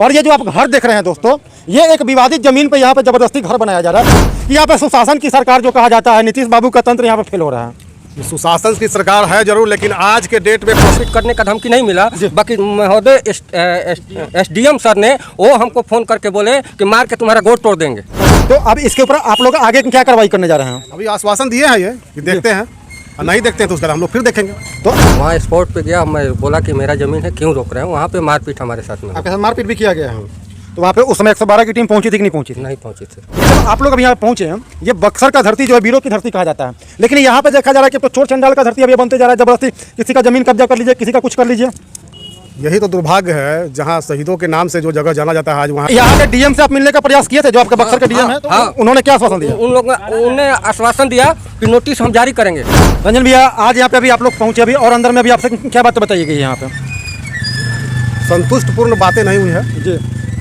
और ये जो आप घर देख रहे हैं दोस्तों, ये एक विवादित जमीन पे यहाँ पे जबरदस्ती घर बनाया जा रहा है। यहाँ पे सुशासन की सरकार जो कहा जाता है, नीतीश बाबू का तंत्र यहाँ पे फेल हो रहा है। सुशासन की सरकार है जरूर, लेकिन आज के डेट में प्रॉफिट करने का धमकी नहीं मिला। बाकी महोदय एसडीएम सर ने वो हमको फोन करके बोले कि मार के तुम्हारा गोड़ तोड़ देंगे। तो अब इसके ऊपर आप लोग आगे क्या कार्रवाई करने जा रहे हैं? अभी आश्वासन दिए हैं ये कि देखते हैं, और नहीं देखते हैं तो उसका हम लोग फिर देखेंगे। तो वहाँ स्पॉट पे गया, मैं बोला कि मेरा जमीन है, क्यों रोक रहे हैं। वहाँ पे मारपीट हमारे साथ में, आपके साथ मारपीट भी किया गया है। तो वहाँ पे उस समय 112 की टीम पहुंची थी कि नहीं पहुंची थी? नहीं पहुंची थी। तो आप लोग अभी यहाँ पहुंचे हैं, ये बक्सर का धरती जो है वीरों की धरती कहा जाता है, लेकिन यहाँ पे देखा जा रहा है कि तो चोर चंडाल का धरती अब ये बनते जा रहा है। जबरदस्ती किसी का जमीन कब्जा कर लीजिए, किसी का कुछ कर लीजिए। यही तो दुर्भाग्य है, जहाँ शहीदों के नाम से जो जगह जाना जाता है आज वहाँ। यहाँ के डीएम से आप मिलने का प्रयास किए थे, जो आपका बक्सर के डीएम है, तो उन्होंने क्या आश्वासन दिया? उन लोगों ने आश्वासन दिया कि नोटिस हम जारी करेंगे। रंजन भैया, आज यहाँ पे अभी आप लोग पहुंचे अभी, और अंदर में अभी आपसे क्या बात बताई गई यहाँ पे? संतुष्टपूर्ण बातें नहीं हुई है जी,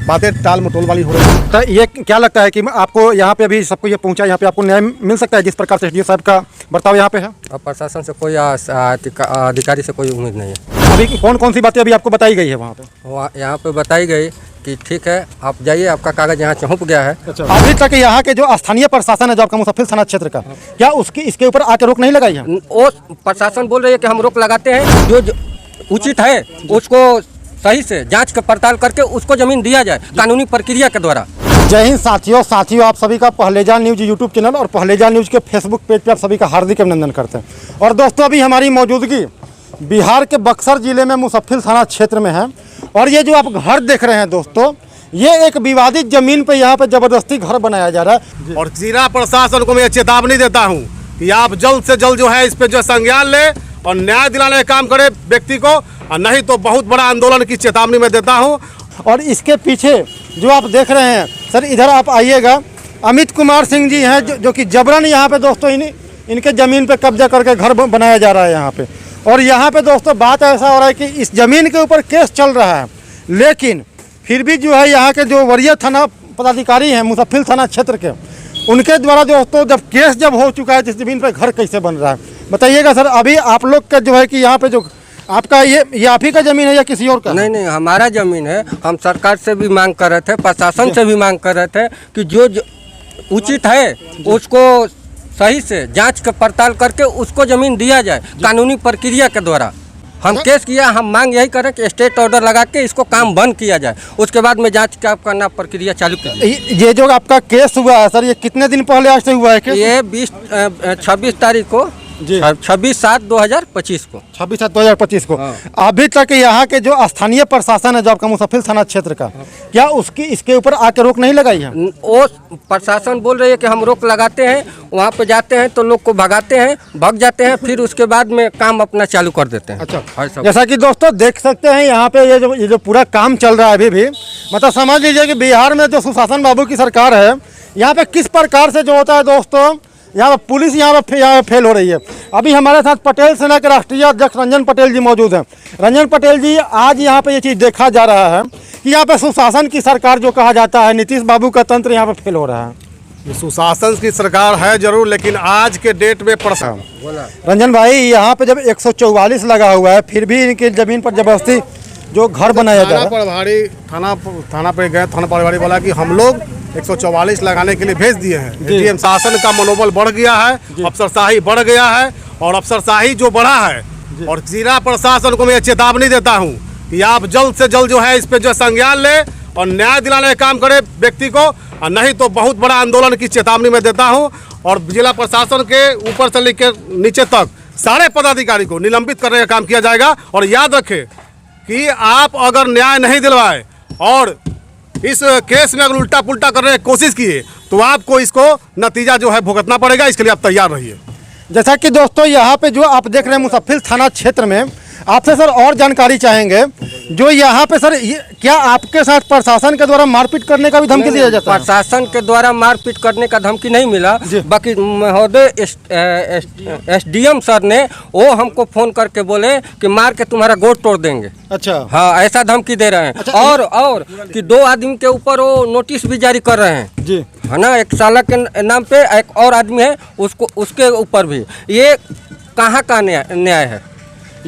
बातें टाल मटोल वाली हो रही है। तो ये क्या लगता है कि आपको यहाँ पे अभी सबको ये पहुंचा, यहाँ पे आपको न्याय मिल सकता है जिस प्रकार से एसडीओ साहब का बर्ताव यहाँ पे है? अब प्रशासन से कोई अधिकारी से कोई उम्मीद नहीं है। अभी कौन कौन सी बातें अभी आपको बताई गई है वहाँ पे? यहाँ पे बताई गई कि ठीक है आप जाइए, आपका कागज यहाँ चौंप गया है। अच्छा। अभी तक यहाँ के जो स्थानीय प्रशासन है जो आपका मुसफ्फिल थाना क्षेत्र का, क्या उसकी इसके ऊपर आके रोक नहीं लगाई है? वो प्रशासन बोल रही है कि हम रोक लगाते हैं, जो उचित है उसको सही से जांच कर पड़ताल करके उसको जमीन दिया जाए कानूनी प्रक्रिया के द्वारा। जय हिंद साथियों, आप सभी का पहलेजा न्यूज यूट्यूब चैनल और पहलेजा न्यूज के फेसबुक पेज पे आप सभी का हार्दिक अभिनंदन करते हैं। और दोस्तों, अभी हमारी मौजूदगी बिहार के बक्सर जिले में मुसफ्फिल थाना क्षेत्र में है, और ये जो आप घर देख रहे हैं दोस्तों, ये एक विवादित जमीन पे यहाँ पे जबरदस्ती घर बनाया जा रहा है। और जिला प्रशासन को मैं चेतावनी देता हूँ कि आप जल्द से जल्द जो है इस पे जो संज्ञान ले और न्याय दिलाने का काम करे व्यक्ति को, और नहीं तो बहुत बड़ा आंदोलन की चेतावनी मैं देता हूँ। और इसके पीछे जो आप देख रहे हैं सर, इधर आप आइएगा, अमित कुमार सिंह जी हैं जो कि जबरन यहाँ पे दोस्तों इनके ज़मीन पे कब्जा करके घर बनाया जा रहा है यहाँ पे। और यहाँ पे दोस्तों बात ऐसा हो रहा है कि इस ज़मीन के ऊपर केस चल रहा है, लेकिन फिर भी जो है यहाँ के जो वरीय थाना पदाधिकारी हैं मुसफ्फिल थाना क्षेत्र के, उनके द्वारा दोस्तों जब केस जब हो चुका है, इस ज़मीन पर घर कैसे बन रहा है बताइएगा सर। अभी आप लोग का जो है कि यहाँ पे जो आपका ये आप ही का ज़मीन है या किसी और का? नहीं, हमारा ज़मीन है। हम सरकार से भी मांग कर रहे थे, प्रशासन से भी मांग कर रहे थे कि जो उचित है उसको सही से जांच कर पड़ताल करके उसको ज़मीन दिया जाए कानूनी प्रक्रिया के द्वारा। हम केस किया, हम मांग यही करें कि स्टेट ऑर्डर लगा के इसको काम बंद किया जाए, उसके बाद में जांच का करना प्रक्रिया चालू कीजिए। ये जो आपका केस हुआ है सर, ये कितने दिन पहले आज से हुआ है केस? ये 26 तारीख को, 26/7/2025 को, 26/7/2025 को। हाँ। अभी तक यहाँ के जो स्थानीय प्रशासन है जो आपका मुसफ्फिल थाना क्षेत्र का, क्या उसकी इसके ऊपर आके रोक नहीं लगाई है? वो प्रशासन बोल रही है कि हम रोक लगाते हैं, वहाँ पे जाते हैं तो लोग को भगाते हैं, भग जाते हैं, फिर उसके बाद में काम अपना चालू कर देते हैं। अच्छा, जैसा कि दोस्तों देख सकते हैं यहाँ पे ये जो पूरा काम चल रहा है अभी भी, मतलब समझ लीजिए कि बिहार में जो सुशासन बाबू की सरकार है, यहाँ पे किस प्रकार से जो होता है दोस्तों, यहाँ पर पुलिस यहाँ पे फेल हो रही है। अभी हमारे साथ पटेल सेना के राष्ट्रीय अध्यक्ष रंजन पटेल जी मौजूद हैं। रंजन पटेल जी, आज यहाँ पे ये चीज़ देखा जा रहा है कि यहाँ पे सुशासन की सरकार जो कहा जाता है, नीतीश बाबू का तंत्र यहाँ पे फेल हो रहा है। सुशासन की सरकार है जरूर, लेकिन आज के डेट में रंजन भाई, यहाँ पे जब 144 लगा हुआ है, फिर भी इनकी ज़मीन पर जबरदस्ती जो घर बनाया जा रहा है। थाना पे गए, थाना प्रभारी वाला कि हम लोग 144 लगाने के लिए भेज दिए हैं। डीएम शासन का मनोबल बढ़ गया है, अफसरशाही बढ़ गया है, और अफसरशाही जो बढ़ा है, और जिला प्रशासन को मैं चेतावनी देता हूं कि आप जल्द से जल्द जो है इस पे जो संज्ञान ले और न्याय दिलाने का काम करे व्यक्ति को, और नहीं तो बहुत बड़ा आंदोलन की चेतावनी मैं देता हूं। और जिला प्रशासन के ऊपर से लेकर नीचे तक सारे पदाधिकारी को निलंबित करने का काम किया जाएगा। और याद रखें कि आप अगर न्याय नहीं दिलवाए और इस केस में अगर उल्टा पुल्टा करने की कोशिश किए तो आपको इसको नतीजा जो है भुगतना पड़ेगा, इसके लिए आप तैयार रहिए। जैसा कि दोस्तों यहाँ पे जो आप देख रहे हैं मुसफ्फिल थाना क्षेत्र में, आपसे सर और जानकारी चाहेंगे, जो यहाँ पे सर क्या आपके साथ प्रशासन के द्वारा मारपीट करने का भी धमकी दिया जाता है? प्रशासन के द्वारा मारपीट करने का धमकी नहीं मिला। बाकी महोदय एसडीएम सर ने वो हमको फोन करके बोले कि मार के तुम्हारा गोड़ तोड़ देंगे। अच्छा, हाँ, ऐसा धमकी दे रहे हैं। अच्छा, और कि 2 आदमी के ऊपर वो नोटिस भी जारी कर रहे हैं जी, है ना। एक साला के नाम पे एक और आदमी है, उसके ऊपर भी। ये कहाँ का न्याय है?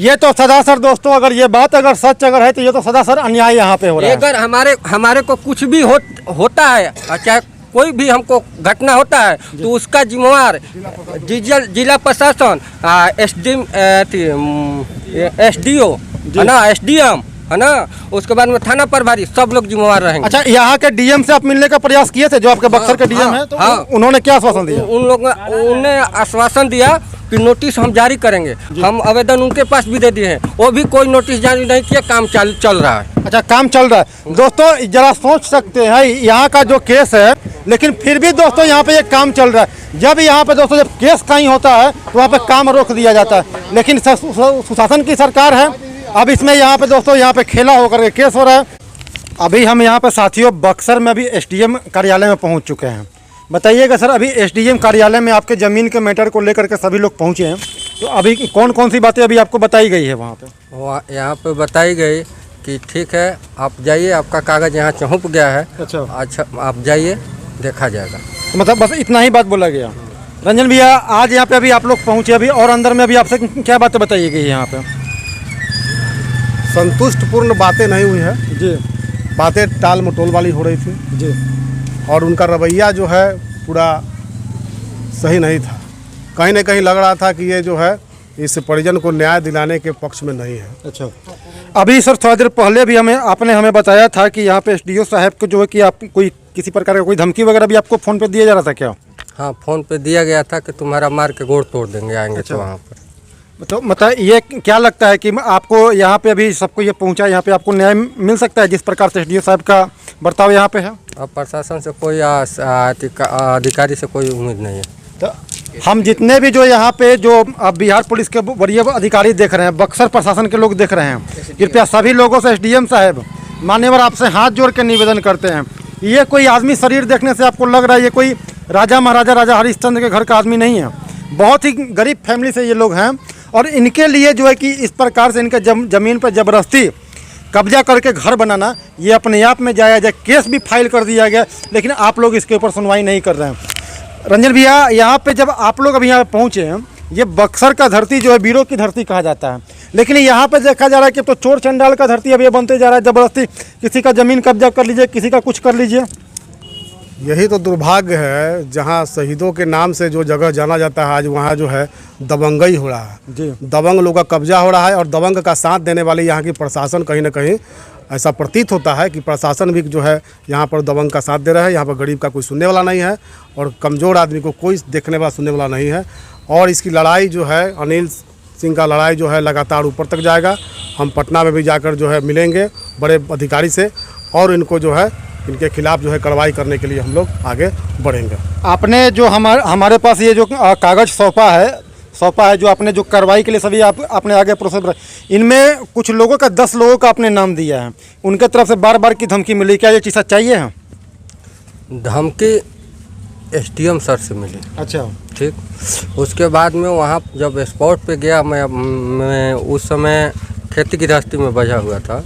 ये तो सदासर दोस्तों, अगर ये बात अगर सच अगर है तो ये तो सदासर अन्याय यहाँ पे हो रहा है। अगर हमारे को कुछ भी होता है, चाहे कोई भी हमको घटना होता है तो उसका जिम्मेवार जिला प्रशासन, SDO है ना, SDM है ना, उसके बाद में थाना प्रभारी, सब लोग जिम्मेवार रहेंगे। अच्छा, यहाँ के डीएम से आप मिलने का प्रयास किए थे, जो आपके बक्सर के डीएम है, तो उन्होंने क्या आश्वासन दिया? उन्होंने आश्वासन दिया कि नोटिस हम जारी करेंगे। हम आवेदन उनके पास भी दे दिए हैं, वो भी कोई नोटिस जारी नहीं किया, काम चल रहा है। अच्छा, काम चल रहा है। दोस्तों जरा सोच सकते हैं यहाँ का जो केस है, लेकिन फिर भी दोस्तों यहाँ पे ये काम चल रहा है। जब यहाँ पे दोस्तों जब केस कहीं होता है तो वहाँ पे काम रोक दिया जाता है, लेकिन सुशासन की सरकार है। अब इसमें यहाँ पे दोस्तों यहाँ पे खेला होकर के केस हो रहा है। अभी हम यहाँ पे साथियों बक्सर में अभी SDM कार्यालय में पहुँच चुके हैं। बताइएगा सर, अभी SDM कार्यालय में आपके ज़मीन के मैटर को लेकर के सभी लोग पहुँचे हैं, तो अभी कौन कौन सी बातें अभी आपको बताई गई है वहाँ पे? यहाँ पे बताई गई कि ठीक है, आप जाइए, आपका कागज़ यहाँ चौंप गया है। अच्छा, आप जाइए, देखा जाएगा। तो मतलब बस इतना ही बात बोला गया। रंजन भैया, आज यहाँ पे अभी आप लोग पहुँचे अभी, और अंदर में अभी आपसे क्या बातें बताई गई यहाँ पे? संतुष्टपूर्ण बातें नहीं हुई है जी, बातें टाल मटोल वाली हो रही थी जी, और उनका रवैया जो है पूरा सही नहीं था। कहीं ना कहीं लग रहा था कि ये जो है इस परिजन को न्याय दिलाने के पक्ष में नहीं है। अच्छा, अभी सर थोड़ा देर पहले भी आपने हमें बताया था कि यहाँ पे SDO साहब को जो है कि आप कोई किसी प्रकार का कोई धमकी वगैरह भी आपको फ़ोन पे दिया जा रहा था क्या? हाँ, फ़ोन पे दिया गया था कि तुम्हारा मार के गोड़ तोड़ देंगे, आएंगे। अच्छा। तो वहाँ पर तो मतलब ये क्या लगता है कि आपको यहाँ पे अभी सबको ये पहुँचा, यहाँ पे आपको न्याय मिल सकता है जिस प्रकार से SDO साहब का बर्ताव यहाँ पे है? अब प्रशासन से कोई अधिकारी से कोई उम्मीद नहीं है। तो हम जितने भी जो यहाँ पे जो बिहार पुलिस के वरीय अधिकारी देख रहे हैं, बक्सर प्रशासन के लोग देख रहे हैं, कृपया सभी लोगों से SDM साहब मान्यवर आपसे हाथ जोड़ के निवेदन करते हैं, ये कोई आदमी शरीर देखने से आपको लग रहा है ये कोई राजा महाराजा राजा हरिश्चंद्र के घर का आदमी नहीं है। बहुत ही गरीब फैमिली से ये लोग हैं, और इनके लिए जो है कि इस प्रकार से इनके ज़मीन पर ज़बरदस्ती कब्जा करके घर बनाना, ये अपने आप में जायज़ है। केस भी फाइल कर दिया गया, लेकिन आप लोग इसके ऊपर सुनवाई नहीं कर रहे हैं। रंजन भैया, यहाँ पे जब आप लोग अभी यहाँ पहुँचे हैं, ये बक्सर का धरती जो है वीरों की धरती कहा जाता है, लेकिन यहाँ पे देखा जा रहा है कि तो चोर चंडाल का धरती अब ये बनते जा रहा है। ज़बरदस्ती किसी का ज़मीन कब्जा कर लीजिए, किसी का कुछ कर लीजिए। यही तो दुर्भाग्य है, जहाँ शहीदों के नाम से जो जगह जाना जाता है, आज वहाँ जो है दबंगई हो रहा है जी, दबंग लोग का कब्जा हो रहा है। और दबंग का साथ देने वाली यहाँ की प्रशासन, कहीं ना कहीं ऐसा प्रतीत होता है कि प्रशासन भी जो है यहाँ पर दबंग का साथ दे रहा है। यहाँ पर गरीब का कोई सुनने वाला नहीं है, और कमज़ोर आदमी को कोई देखने वाला सुनने वाला नहीं है। और इसकी लड़ाई जो है, अनिल सिंह का लड़ाई जो है लगातार ऊपर तक जाएगा। हम पटना में भी जाकर जो है मिलेंगे बड़े अधिकारी से, और इनको जो है इनके खिलाफ जो है कार्रवाई करने के लिए हम लोग आगे बढ़ेंगे। आपने जो हमारे पास ये जो कागज़ सौंपा है, जो आपने जो कार्रवाई के लिए सभी आपने आगे प्रोसेस, इनमें कुछ लोगों का 10 लोगों का आपने नाम दिया है, उनके तरफ से बार बार की धमकी मिली, क्या ये चीज़ सच्चाई है? धमकी SDM सर से मिली। अच्छा, ठीक। उसके बाद में वहाँ जब स्पॉट पे गया, मैं उस समय खेती गृहस्थी में बजा हुआ था,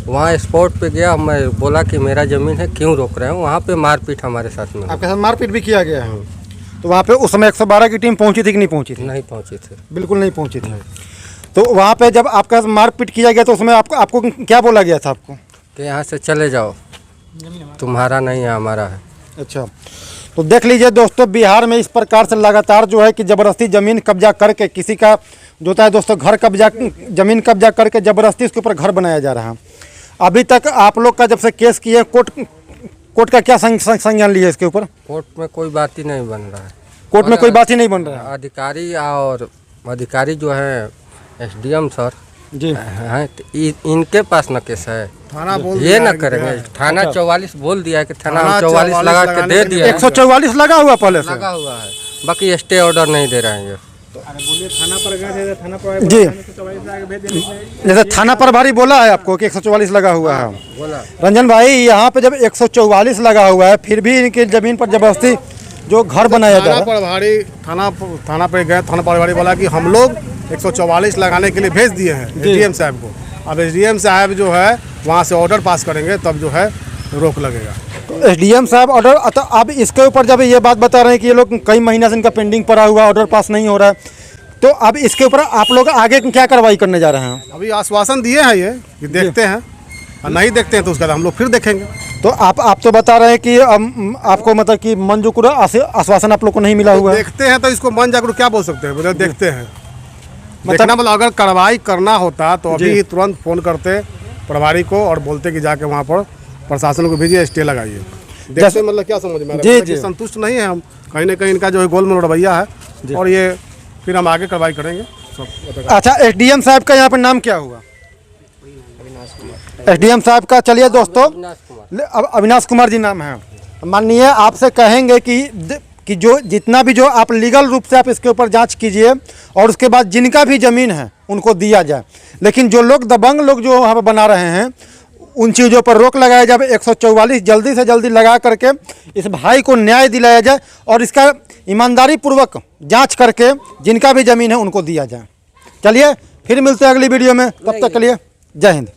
वहाँ स्पॉट पे गया, मैं बोला कि मेरा ज़मीन है, क्यों रोक रहे हैं? वहाँ पे मारपीट हमारे साथ में, आपके साथ मारपीट भी किया गया है। तो वहाँ पे उस समय 112 की टीम पहुँची थी कि नहीं पहुँची थी? नहीं पहुँची थी, बिल्कुल नहीं पहुँची थी। तो वहाँ पे जब आपका मारपीट किया गया तो उसमें आपको क्या बोला गया था आपको? कि यहाँ से चले जाओ, तुम्हारा नहीं है, हमारा है। अच्छा, तो देख लीजिए दोस्तों, बिहार में इस प्रकार से लगातार जो है कि ज़बरदस्ती ज़मीन कब्जा करके किसी का जो होता है दोस्तों घर कब्जा, ज़मीन कब्जा करके ज़बरदस्ती उसके ऊपर घर बनाया जा रहा है। अभी तक आप लोग का जब से केस किए, कोर्ट का क्या संज्ञान लिया इसके ऊपर? कोर्ट में कोई बात ही नहीं बन रहा है। कोर्ट में कोई बात ही नहीं बन रहा है। अधिकारी जो है SDM सर जी हैं, तो इनके पास न केस है, थाना बोल ये न करेंगे। थाना 44 बोल दिया है कि थाना 44 लगा के दे दिया, 144 लगा हुआ पहले से लगा हुआ है, बाकी स्टे ऑर्डर नहीं दे रहे हैं। थाना पर गए थे, थाना पर जी, जैसे थाना प्रभारी बोला है आपको कि 144 लगा हुआ है। बोला रंजन भाई, यहाँ पे जब 144 लगा हुआ है, फिर भी इनकी ज़मीन पर ज़बरदस्ती जो घर बनाया जा रहा है। थाना पे गए, थाना प्रभारी बोला कि हम लोग 144 लगाने के लिए भेज दिए हैं SDM साहब को। अब SDM साहब जो है वहाँ से ऑर्डर पास करेंगे, तब जो है रोक लगेगा। तो SDM साहब ऑर्डर, तो अब इसके ऊपर जब ये बात बता रहे हैं कि ये लोग कई महीना से इनका पेंडिंग पड़ा हुआ, ऑर्डर पास नहीं हो रहा है, तो अब इसके ऊपर आप लोग आगे क्या कार्रवाई करने जा रहे हैं? अभी आश्वासन दिए हैं ये कि देखते हैं, और नहीं देखते हैं तो उसका हम लोग फिर देखेंगे। तो आप तो बता रहे हैं कि आपको मतलब कि मंजूर आश्वासन आप लोग को नहीं मिला हुआ है। देखते हैं तो इसको मन जाकर क्या बोल सकते हैं, बोले देखते हैं। देखना मतलब अगर कार्रवाई करना होता तो अभी ही तुरंत फ़ोन करते प्रभारी को और बोलते कि जाके वहाँ पर प्रशासन को भेजिए, स्टे लगाइए। जैसे मतलब क्या समझ में आ रहा है कि संतुष्ट नहीं है हम, कहीं ना कहीं इनका जो है गोलमोल रवैया है, और ये फिर हम आगे कार्रवाई करेंगे। अच्छा, एसडीएम साहब का यहाँ पर नाम क्या हुआ? एसडीएम साहब का, चलिए दोस्तों, अविनाश कुमार जी नाम है। माननीय, आपसे कहेंगे कि जो जितना भी जो आप लीगल रूप से आप इसके ऊपर जांच कीजिए और उसके बाद जिनका भी ज़मीन है उनको दिया जाए। लेकिन जो लोग दबंग लोग जो वहाँ पर बना रहे हैं उन चीज़ों पर रोक लगाया जाए। 144 जल्दी से जल्दी लगा करके इस भाई को न्याय दिलाया जाए और इसका ईमानदारी पूर्वक जांच करके जिनका भी ज़मीन है उनको दिया जाए। चलिए फिर मिलते हैं अगली वीडियो में, तब तक के लिए जय हिंद।